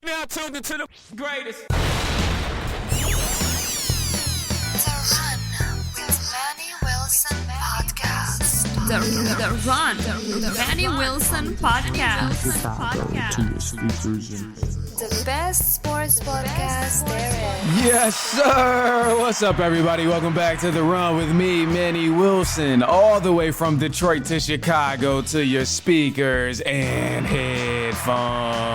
Now tuned into the greatest. The Run with Manny Wilson podcast. The Run with Manny Wilson podcast. The best sports podcast there is. Yes, sir. What's up, everybody? Welcome back to The Run with me, Manny Wilson, all the way from Detroit to Chicago to your speakers and headphones.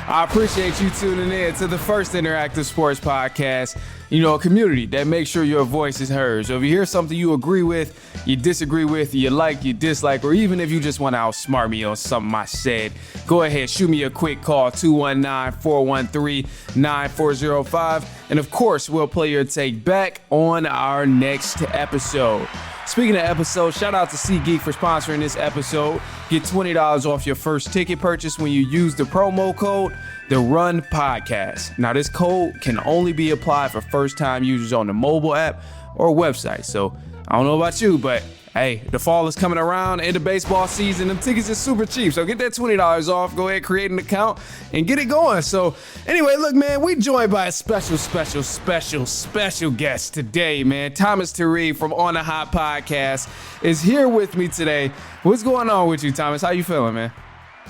I appreciate you tuning in to the first interactive sports podcast, a community that makes sure your voice is heard. So if you hear something you agree with, you disagree with, you like, you dislike, or even if you just want to outsmart me on something I said, go ahead, shoot me a quick call, 219-413-9405. And of course, we'll play your take back on our next episode. Speaking of episodes, shout out to SeatGeek for sponsoring this episode. Get $20 off your first ticket purchase when you use the promo code The Run Podcast. Now, this code can only be applied for first-time users on the mobile app or website. So, I don't know about you, but hey, the fall is coming around and the baseball season. Them tickets are super cheap. So get that $20 off. Go ahead, create an account and get it going. So anyway, look, man, we joined by a special guest today, man. Thomas Tyree from On the Hot Podcast is here with me today. What's going on with you, Thomas? How you feeling, man?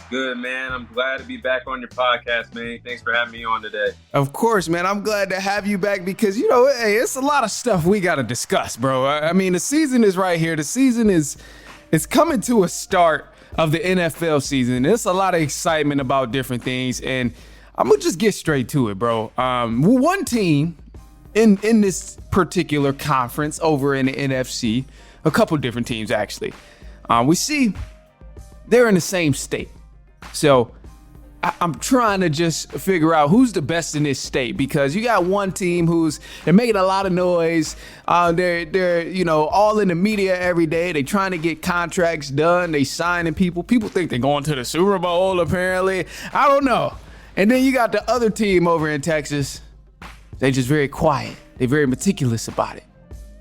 Good, man. I'm glad to be back on your podcast, man. Thanks for having me on today. Of course, man. I'm glad to have you back because, hey, it's a lot of stuff we got to discuss, bro. I mean, the season is right here. The season is coming to a start of the NFL season. There's a lot of excitement about different things, and I'm going to just get straight to it, bro. One team in this particular conference over in the NFC, a couple different teams, actually, we see they're in the same state. So I'm trying to just figure out who's the best in this state because you got one team they're making a lot of noise. They're all in the media every day. They trying to get contracts done. They signing people. People think they're going to the Super Bowl, apparently. I don't know. And then you got the other team over in Texas. They just very quiet. They're very meticulous about it.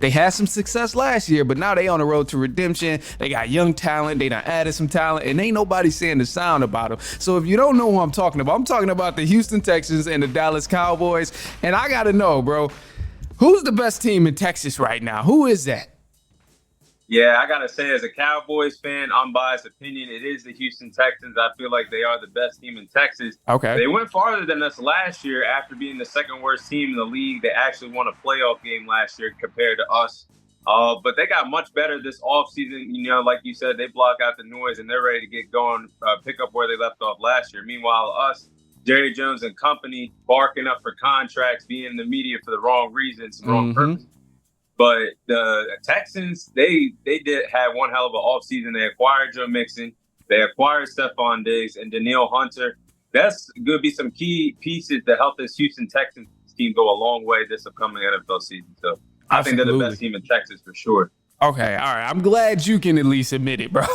They had some success last year, but now they on the road to redemption. They got young talent. They done added some talent, and ain't nobody saying the sound about them. So if you don't know who I'm talking about the Houston Texans and the Dallas Cowboys. And I got to know, bro, who's the best team in Texas right now? Who is that? Yeah, I got to say, as a Cowboys fan, unbiased opinion, it is the Houston Texans. I feel like they are the best team in Texas. Okay. They went farther than us last year after being the second worst team in the league. They actually won a playoff game last year compared to us. But they got much better this offseason. Like you said, they block out the noise and they're ready to get going, pick up where they left off last year. Meanwhile, us, Jerry Jones and company, barking up for contracts, being in the media for the wrong reasons, wrong purpose. But the Texans, they did have one hell of an offseason. They acquired Joe Mixon. They acquired Stephon Diggs and Danielle Hunter. That's going to be some key pieces to help this Houston Texans team go a long way this upcoming NFL season. So I think they're the best team in Texas for sure. Okay, all right. I'm glad you can at least admit it, bro.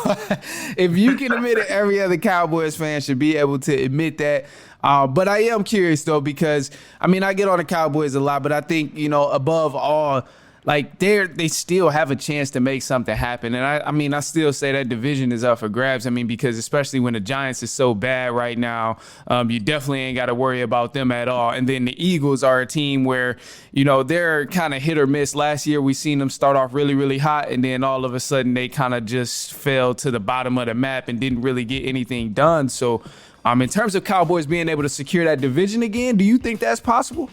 If you can admit it, every other Cowboys fan should be able to admit that. But I am curious, though, because, I get on the Cowboys a lot, but I think, above all, like they still have a chance to make something happen. And I still say that division is up for grabs. Because especially when the Giants is so bad right now, you definitely ain't got to worry about them at all. And then the Eagles are a team where, they're kind of hit or miss. Last year, we seen them start off really, really hot. And then all of a sudden they kind of just fell to the bottom of the map and didn't really get anything done. So in terms of Cowboys being able to secure that division again, do you think that's possible?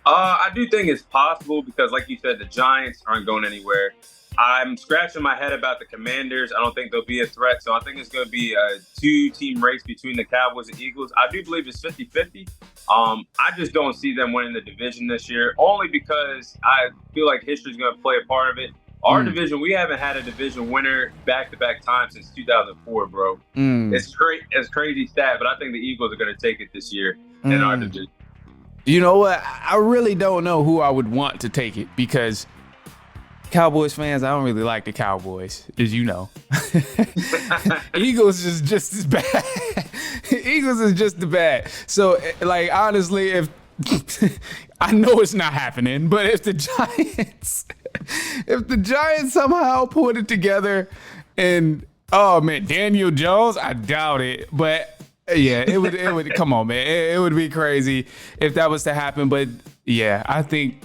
I do think it's possible because, like you said, the Giants aren't going anywhere. I'm scratching my head about the Commanders. I don't think they'll be a threat. So I think it's going to be a two-team race between the Cowboys and Eagles. I do believe it's 50-50. I just don't see them winning the division this year, only because I feel like history is going to play a part of it. Our division, we haven't had a division winner back-to-back times since 2004, bro. It's crazy stat, but I think the Eagles are going to take it this year in our division. You know what? I really don't know who I would want to take it because Cowboys fans, I don't really like the Cowboys, as you know. Eagles is just as bad. Eagles is just as bad. So, honestly, if I know it's not happening, but if the Giants somehow put it together and, oh man, Daniel Jones, I doubt it, but Yeah, it would come on, man. It would be crazy if that was to happen. But yeah, I think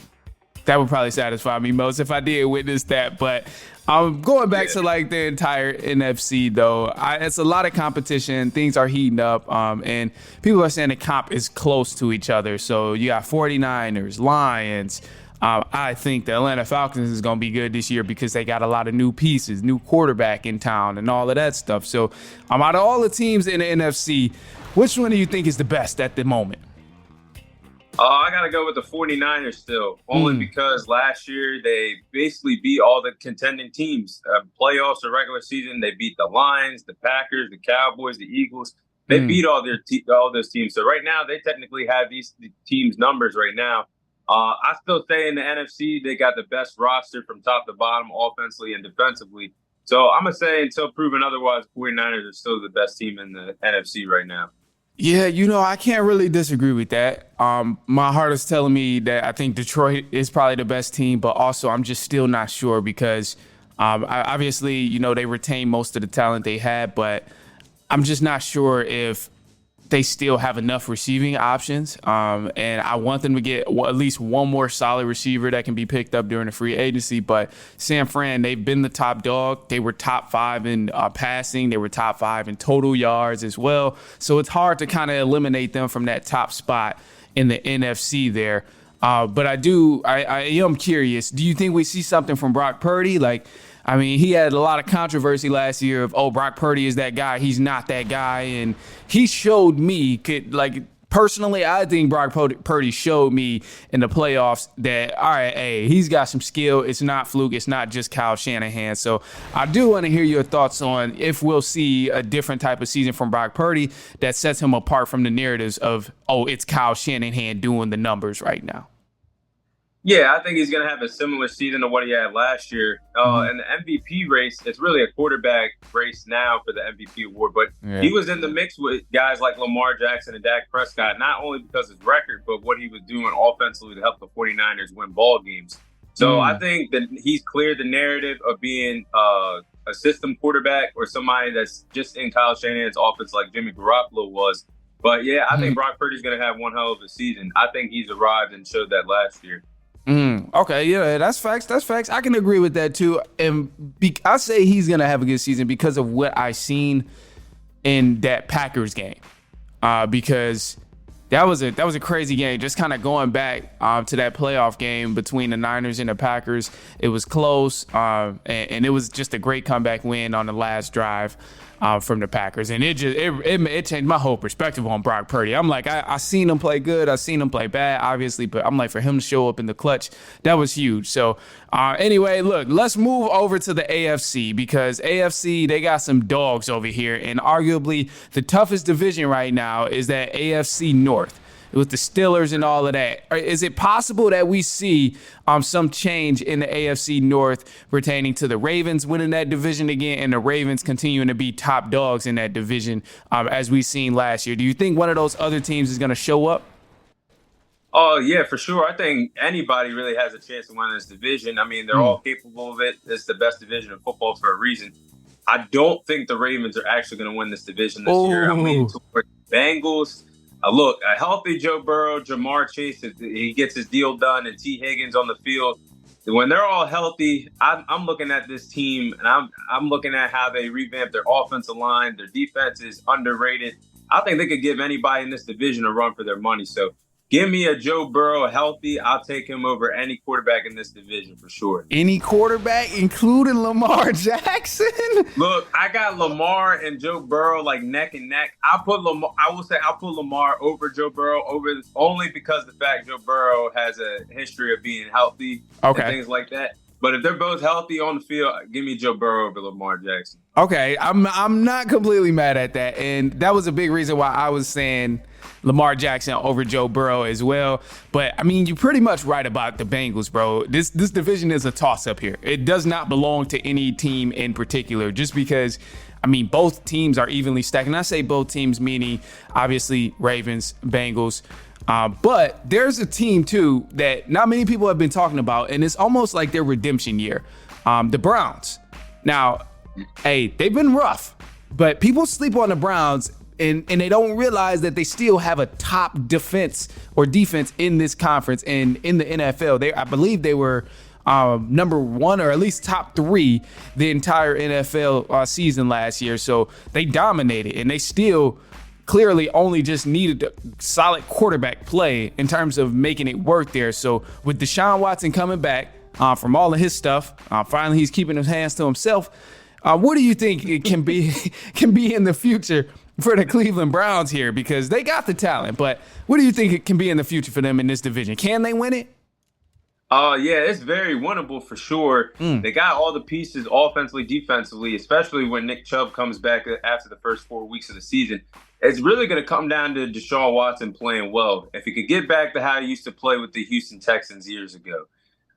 that would probably satisfy me most if I did witness that. But going back to like the entire NFC though, it's a lot of competition. Things are heating up, and people are saying the comp is close to each other. So you got 49ers, Lions. I think the Atlanta Falcons is going to be good this year because they got a lot of new pieces, new quarterback in town and all of that stuff. So out of all the teams in the NFC, which one do you think is the best at the moment? I got to go with the 49ers still, only because last year they basically beat all the contending teams. Playoffs or regular season, they beat the Lions, the Packers, the Cowboys, the Eagles. They beat all those teams. So right now they technically have these teams' numbers right now. I still say in the NFC, they got the best roster from top to bottom, offensively and defensively. So I'm going to say until proven otherwise, 49ers are still the best team in the NFC right now. Yeah, I can't really disagree with that. My heart is telling me that I think Detroit is probably the best team, but also I'm just still not sure because obviously, they retain most of the talent they had, but I'm just not sure if they still have enough receiving options. And I want them to get at least one more solid receiver that can be picked up during the free agency. But San Fran, they've been the top dog. They were top 5 in passing. They were top 5 in total yards as well. So it's hard to kind of eliminate them from that top spot in the NFC there. But I am curious. Do you think we see something from Brock Purdy? He had a lot of controversy last year of, Brock Purdy is that guy. He's not that guy. And he showed me, personally, I think Brock Purdy showed me in the playoffs that, all right, hey, he's got some skill. It's not fluke. It's not just Kyle Shanahan. So I do want to hear your thoughts on if we'll see a different type of season from Brock Purdy that sets him apart from the narratives of, it's Kyle Shanahan doing the numbers right now. Yeah, I think he's going to have a similar season to what he had last year. And the MVP race, it's really a quarterback race now for the MVP award. But he was in the mix with guys like Lamar Jackson and Dak Prescott, not only because of his record, but what he was doing offensively to help the 49ers win ball games. So I think that he's cleared the narrative of being a system quarterback or somebody that's just in Kyle Shanahan's offense like Jimmy Garoppolo was. But, yeah, I think Brock Purdy's going to have one hell of a season. I think he's arrived and showed that last year. Okay, yeah, that's facts. I can agree with that too. And I say he's gonna have a good season because of what I seen in that Packers game. Because that was a crazy game. Just kind of going back to that playoff game between the Niners and the Packers. It was close, and it was just a great comeback win on the last drive from the Packers, and it changed my whole perspective on Brock Purdy. I'm like, I seen him play good, I seen him play bad, obviously, but I'm like, for him to show up in the clutch, that was huge. So anyway, look, let's move over to the AFC because AFC, they got some dogs over here, and arguably the toughest division right now is that AFC North with the Steelers and all of that. Is it possible that we see some change in the AFC North pertaining to the Ravens winning that division again and the Ravens continuing to be top dogs in that division as we seen last year? Do you think one of those other teams is going to show up? Oh, yeah, for sure. I think anybody really has a chance to win this division. I mean, they're all capable of it. It's the best division in football for a reason. I don't think the Ravens are actually going to win this division this year. I'm leaning toward Bengals. Look, a healthy Joe Burrow, Jamar Chase, he gets his deal done, and T. Higgins on the field. When they're all healthy, I'm looking at this team, and I'm looking at how they revamp their offensive line. Their defense is underrated. I think they could give anybody in this division a run for their money. So give me a Joe Burrow healthy. I'll take him over any quarterback in this division for sure. Any quarterback, including Lamar Jackson? Look, I got Lamar and Joe Burrow like neck and neck. I'll put Lamar over Joe Burrow only because the fact Joe Burrow has a history of being healthy and things like that. But if they're both healthy on the field, give me Joe Burrow over Lamar Jackson. Okay, I'm not completely mad at that. And that was a big reason why I was saying Lamar Jackson over Joe Burrow as well. But, I mean, you're pretty much right about the Bengals, bro. This division is a toss-up here. It does not belong to any team in particular just because, I mean, both teams are evenly stacked. And I say both teams meaning, obviously, Ravens, Bengals. But there's a team, too, that not many people have been talking about, and it's almost like their redemption year. The Browns. Now, hey, they've been rough, but people sleep on the Browns and they don't realize that they still have a top defense in this conference and in the NFL. I believe they were number one, or at least top 3 the entire NFL season last year. So they dominated, and they still clearly only just needed a solid quarterback play in terms of making it work there. So with Deshaun Watson coming back from all of his stuff, finally he's keeping his hands to himself. What do you think it can be in the future for the Cleveland Browns here? Because they got the talent, but what do you think it can be in the future for them in this division? Can they win it? Yeah, it's very winnable for sure. They got all the pieces offensively, defensively, especially when Nick Chubb comes back after the first 4 weeks of the season. It's really going to come down to Deshaun Watson playing well. If he could get back to how he used to play with the Houston Texans years ago.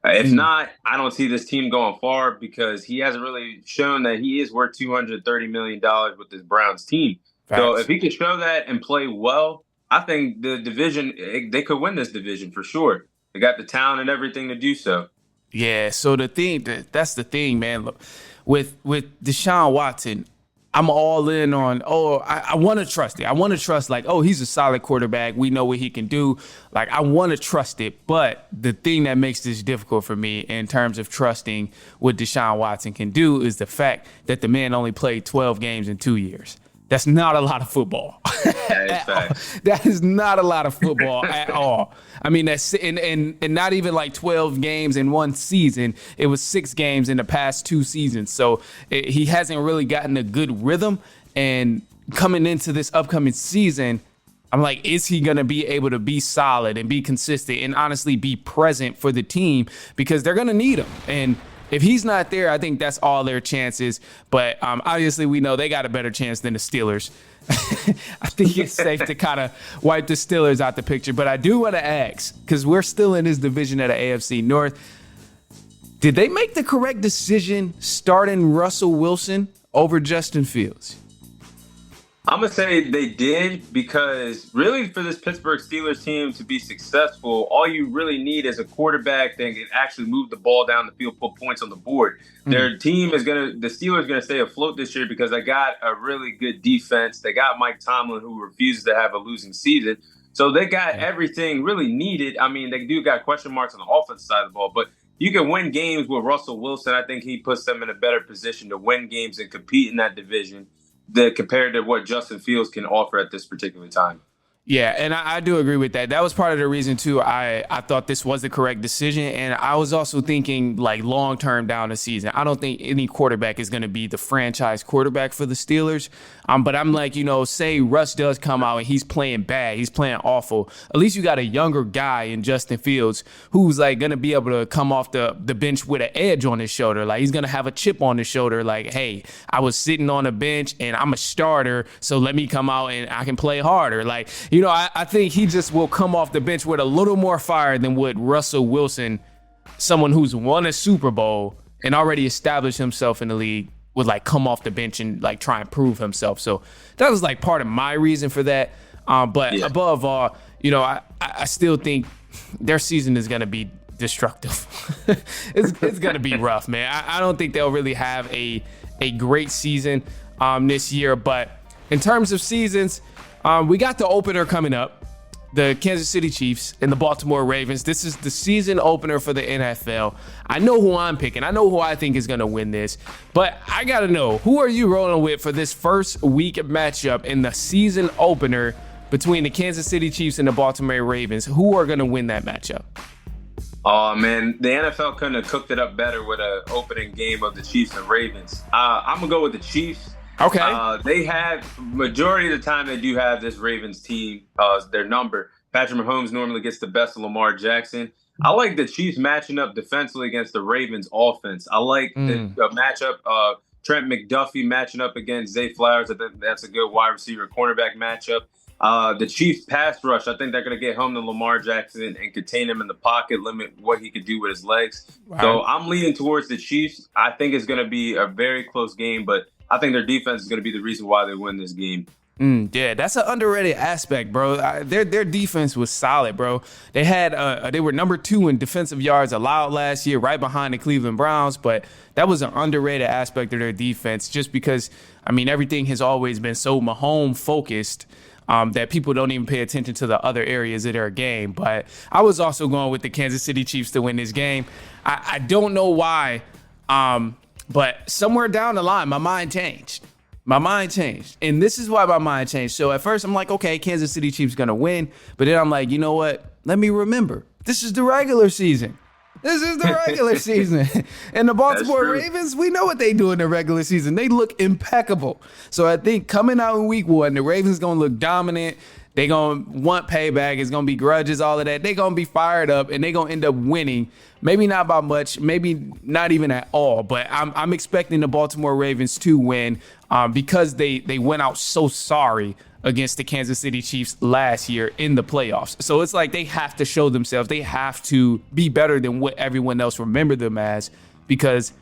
If not, I don't see this team going far because he hasn't really shown that he is worth $230 million with this Browns team. Facts. So if he could show that and play well, I think the division, they could win this division for sure. They got the talent and everything to do so. Yeah, so that's the thing, man. Look, with Deshaun Watson, I'm all in on, I want to trust it. I want to trust, like, he's a solid quarterback. We know what he can do. Like, I want to trust it. But the thing that makes this difficult for me in terms of trusting what Deshaun Watson can do is the fact that the man only played 12 games in 2 years. That's not a lot of football. That is not a lot of football at all. I mean, that's and not even like 12 games in one season. It was 6 games in the past 2 seasons. So he hasn't really gotten a good rhythm. And coming into this upcoming season, I'm like, is he going to be able to be solid and be consistent and honestly be present for the team? Because they're going to need him. And if he's not there, I think that's all their chances. But obviously, we know they got a better chance than the Steelers. I think it's safe to kind of wipe the Steelers out the picture. But I do want to ask, because we're still in this division of the AFC North, did they make the correct decision starting Russell Wilson over Justin Fields? I'm going to say they did because really for this Pittsburgh Steelers team to be successful, all you really need is a quarterback that can actually move the ball down the field, put points on the board. Their team the Steelers are going to stay afloat this year because they got a really good defense. They got Mike Tomlin, who refuses to have a losing season. So they got everything really needed. I mean, they do got question marks on the offensive side of the ball, but you can win games with Russell Wilson. I think he puts them in a better position to win games and compete in that division compared to what Justin Fields can offer at this particular time. Yeah, and I do agree with that. That was part of the reason, too, I thought this was the correct decision. And I was also thinking, like, long-term down the season. I don't think any quarterback is going to be the franchise quarterback for the Steelers. But I'm like, say Russ does come out and he's playing bad, he's playing awful. At least you got a younger guy in Justin Fields who's, like, going to be able to come off the bench with an edge on his shoulder. Like, he's going to have a chip on his shoulder. Like, hey, I was sitting on a bench and I'm a starter, so let me come out and I can play harder. Like, I think he just will come off the bench with a little more fire than what Russell Wilson, someone who's won a Super Bowl and already established himself in the league, would like come off the bench and like try and prove himself. So that was like part of my reason for that. But above all, I still think their season is going to be destructive. It's going to be rough, man. I don't think they'll really have a great season this year. But in terms of seasons, we got the opener coming up, the Kansas City Chiefs and the Baltimore Ravens. This is the season opener for the NFL. I know who I'm picking. I know who I think is going to win this. But I got to know, who are you rolling with for this first week matchup in the season opener between the Kansas City Chiefs and the Baltimore Ravens? Who are going to win that matchup? Oh, man, the NFL couldn't have cooked it up better with an opening game of the Chiefs and Ravens. I'm going to go with the Chiefs. Okay. They have, majority of the time, they do have this Ravens team, their number. Patrick Mahomes normally gets the best of Lamar Jackson. I like the Chiefs matching up defensively against the Ravens offense. I like the matchup, Trent McDuffie matching up against Zay Flowers. I think that's a good wide receiver cornerback matchup. The Chiefs pass rush, I think they're going to get home to Lamar Jackson and contain him in the pocket, limit what he could do with his legs. Wow. So I'm leaning towards the Chiefs. I think it's going to be a very close game, but I think their defense is going to be the reason why they win this game. Yeah, that's an underrated aspect, bro. Their defense was solid, bro. They were number 2 in defensive yards allowed last year, right behind the Cleveland Browns. But that was an underrated aspect of their defense, just because everything has always been so Mahomes focused that people don't even pay attention to the other areas of their game. But I was also going with the Kansas City Chiefs to win this game. I don't know why, but somewhere down the line, my mind changed. And this is why my mind changed. So at first I'm like, okay, Kansas City Chiefs gonna win. But then I'm like, you know what? Let me remember. This is the regular season. And the Baltimore Ravens, we know what they do in the regular season. They look impeccable. So I think coming out in week 1, the Ravens gonna look dominant. They gonna want payback. It's gonna be grudges, all of that. They gonna be fired up, and they gonna end up winning. Maybe not by much, maybe not even at all. But I'm expecting the Baltimore Ravens to win because they went out so sorry against the Kansas City Chiefs last year in the playoffs. So it's like they have to show themselves. They have to be better than what everyone else remembered them as, because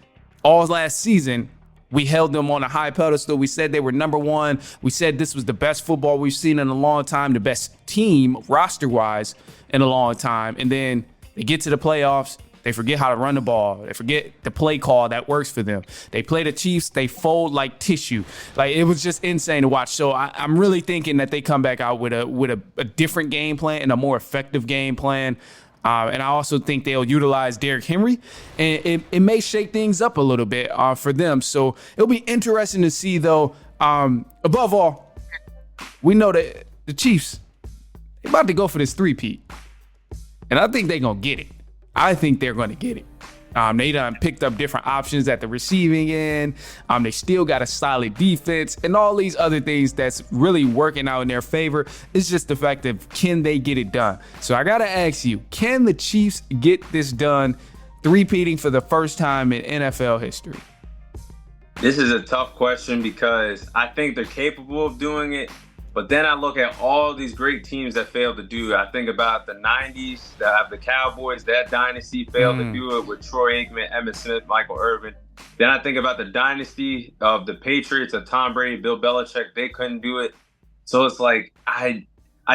all last season, we held them on a high pedestal. We said they were number 1. We said this was the best football we've seen in a long time, the best team roster-wise in a long time. And then they get to the playoffs. They forget how to run the ball. They forget the play call that works for them. They play the Chiefs. They fold like tissue. Like, it was just insane to watch. So I'm really thinking that they come back out with a different game plan and a more effective game plan. And I also think they'll utilize Derrick Henry, and it may shake things up a little bit for them. So it'll be interesting to see, though. Above all, we know that the Chiefs, they're about to go for this three-peat. And I think they're going to get it. I think they're going to get it. They done picked up different options at the receiving end. They still got a solid defense and all these other things that's really working out in their favor. It's just the fact of, can they get it done? So I got to ask you, can the Chiefs get this done, three-peating for the first time in NFL history? This is a tough question because I think they're capable of doing it. But then I look at all these great teams that failed to do it. I think about the 90s, the Cowboys, that dynasty failed to do it with Troy Aikman, Emmitt Smith, Michael Irvin. Then I think about the dynasty of the Patriots of Tom Brady, Bill Belichick. They couldn't do it. So it's like, I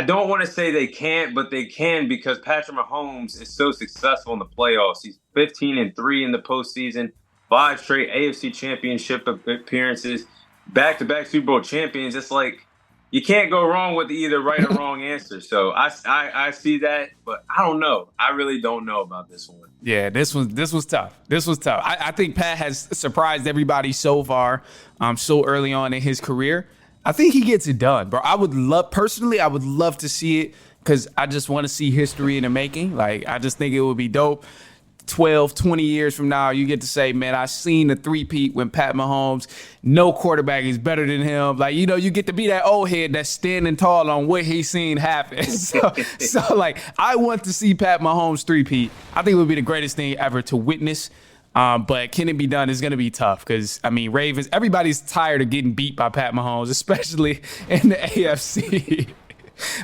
don't want to say they can't, but they can, because Patrick Mahomes is so successful in the playoffs. He's 15-3 in the postseason, 5 straight AFC Championship appearances, back-to-back Super Bowl champions. It's like, you can't go wrong with either right or wrong answer. So I see that, but I don't know. I really don't know about this one. Yeah, this was tough. I think Pat has surprised everybody so far, so early on in his career. I think he gets it done, bro. I would love to see it, because I just want to see history in the making. Like, I just think it would be dope. 12, 20 years from now, you get to say, man, I seen the three-peat when Pat Mahomes, no quarterback is better than him. Like, you get to be that old head that's standing tall on what he's seen happen. So like, I want to see Pat Mahomes three-peat. I think it would be the greatest thing ever to witness. But can it be done? It's going to be tough, because, Ravens, everybody's tired of getting beat by Pat Mahomes, especially in the AFC.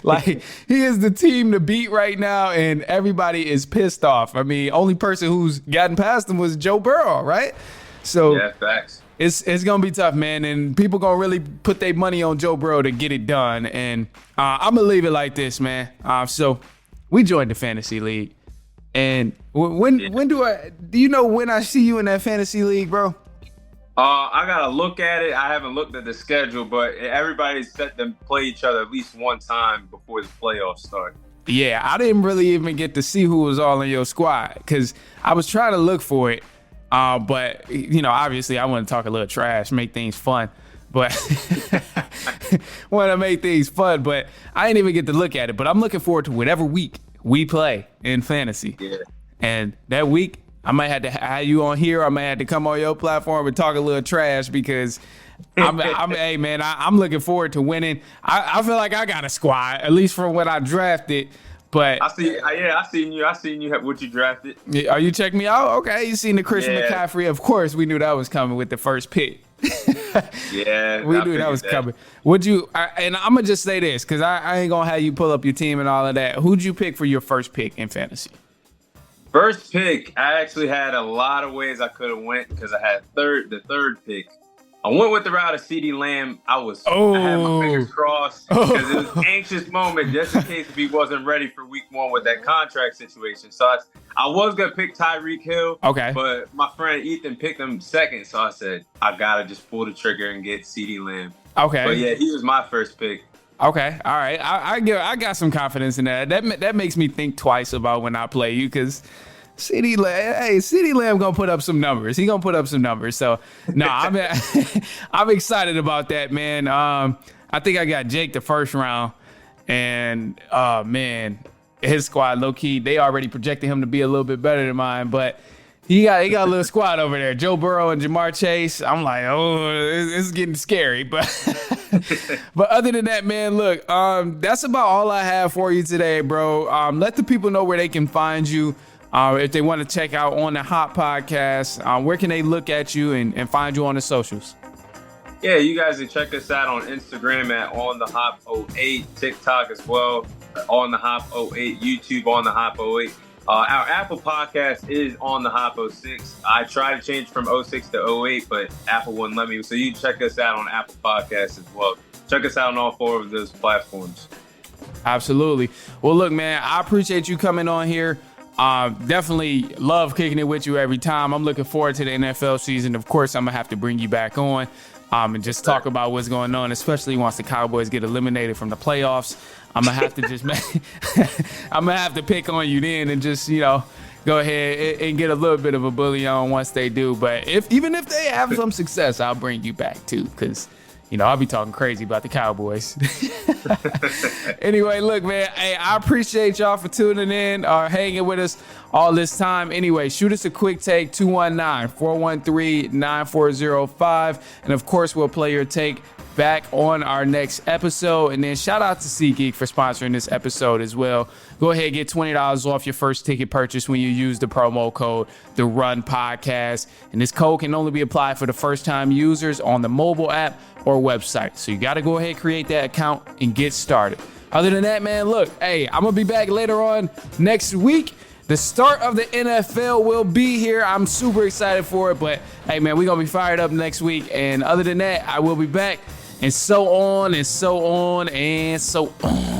Like, he is the team to beat right now, and everybody is pissed off. Only person who's gotten past him was Joe Burrow, right? So yeah, facts. It's gonna be tough, man, and people gonna really put their money on Joe Burrow to get it done. And I'm gonna leave it like this, man. So we joined the fantasy league, and when do you know when I see you in that fantasy league, bro? I gotta look at it. I haven't looked at the schedule, but everybody's set them play each other at least one time before the playoffs start. Yeah, I didn't really even get to see who was all in your squad, because I was trying to look for it. But obviously I want to talk a little trash, make things fun. But want to make things fun, but I didn't even get to look at it. But I'm looking forward to whatever week we play in fantasy. Yeah. And that week, I might have to have you on here. I might have to come on your platform and talk a little trash, because hey, man, I'm looking forward to winning. I feel like I got a squad, at least from what I drafted. But I seen you what you drafted. Are you checking me out? Okay, you seen the Christian McCaffrey. Of course, we knew that was coming with the first pick. Yeah, we knew that was coming. Would you? And I'm gonna just say this, because I ain't gonna have you pull up your team and all of that. Who'd you pick for your first pick in fantasy? First pick, I actually had a lot of ways I could have went, because I had the third pick. I went with the route of CeeDee Lamb. I had my fingers crossed because it was an anxious moment just in case if he wasn't ready for week 1 with that contract situation. So I was going to pick Tyreek Hill. Okay. But my friend Ethan picked him second. So I said, I got to just pull the trigger and get CeeDee Lamb. Okay. But yeah, he was my first pick. Okay, all right. I got some confidence in that. That makes me think twice about when I play you because CeeDee Lamb gonna put up some numbers. He gonna put up some numbers. So no, I'm excited about that, man. I think I got Jake the first round, and man, his squad low key they already projected him to be a little bit better than mine, but. He got a little squad over there. Joe Burrow and Jamar Chase. I'm like, it's getting scary. But but other than that, man, look, that's about all I have for you today, bro. Let the people know where they can find you. If they want to check out On The Hop podcast, where can they look at you and find you on the socials? Yeah, you guys can check us out on Instagram at On The Hop 08, TikTok as well, On The Hop 08, YouTube On The Hop 08. Our Apple podcast is On The Hop 06. I tried to change from 06 to 08, but Apple wouldn't let me. So you can check us out on Apple Podcasts as well. Check us out on all 4 of those platforms. Absolutely. Well, look, man, I appreciate you coming on here. Definitely love kicking it with you every time. I'm looking forward to the NFL season. Of course, I'm going to have to bring you back on and just talk about what's going on, especially once the Cowboys get eliminated from the playoffs. I'm gonna have to just I'm gonna have to pick on you then and just go ahead and get a little bit of a bully on once they do. But even if they have some success, I'll bring you back too, because I'll be talking crazy about the Cowboys. Anyway, look, man, hey, I appreciate y'all for tuning in or hanging with us all this time. Anyway, shoot us a quick take, 219-413-9405. And of course, we'll play your take back on our next episode. And then shout out to SeatGeek for sponsoring this episode as well. Go ahead and get $20 off your first ticket purchase when you use the promo code The Run Podcast. And this code can only be applied for the first time users on the mobile app or website. So you got to go ahead, create that account and get started. Other than that, man, look, hey, I'm going to be back later on next week. The start of the NFL will be here. I'm super excited for it. But hey, man, we're going to be fired up next week. And other than that, I will be back. And so on and so on and so on.